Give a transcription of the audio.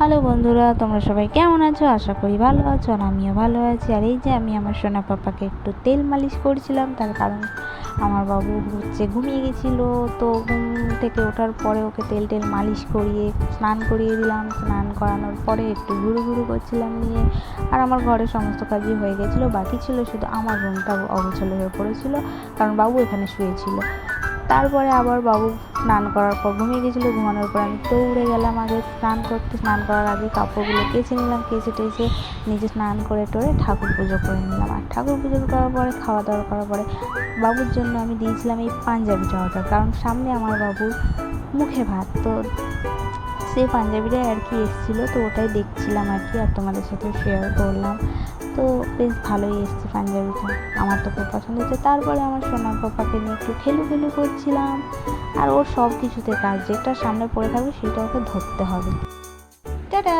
Hello বন্ধুরা, তোমরা সবাই কেমন আছো? আশা করি ভালো আছো, আর আমিও ভালো আছি। আর এই যে আমি আমার সোনা পাপাকে একটু তেল মালিশ করছিলাম, তার কারণ আমার বাবু ঘুমিয়ে গেছিলো। তো ঘুম থেকে ওঠার পরে ওকে তেল মালিশ করিয়ে স্নান করিয়ে দিলাম। স্নান করানোর পরে একটু ঘুরু ঘুরু করছিলাম নিয়ে। আর আমার ঘরের সমস্ত কাজই হয়ে গেছিলো, বাকি ছিল শুধু আমার রুমটা অগোছালো হয়ে পড়েছিল, কারণ বাবু এখানে শুয়েছিল। তারপরে আবার বাবু স্নান করার পর ঘুমিয়ে গেছিলো। ঘুমানোর পর আমি দৌড়ে গেলাম আগে স্নান করতে। স্নান করার আগে কাপড়গুলো কেচে নিলাম, কেচে টেচে নিজে স্নান করে টোরে ঠাকুর পুজো করে নিলাম। আর ঠাকুর পুজো করার পরে খাওয়া দাওয়া করার পরে বাবুর জন্য আমি দিয়েছিলাম এই পাঞ্জাবিটা অর্ডার, কারণ সামনে আমার বাবুর মুখে ভাত, তো সেই পাঞ্জাবিটাই আর কি এসেছিলো, তো ওটাই দেখছিলাম আর কি, আর তোমাদের সাথে শেয়ার করলাম। তো বেশ ভালোই এসছে পাঞ্জাবিটা, আমার তো খুব পছন্দ হচ্ছে। তারপরে আমার সোনার পাপাকে নিয়ে একটু খেলু করছিলাম। আর ওর সব কিছুতে কাজ, যেটা সামনে পড়ে থাকবে সেটা ওকে ধরতে হবে। টাটা।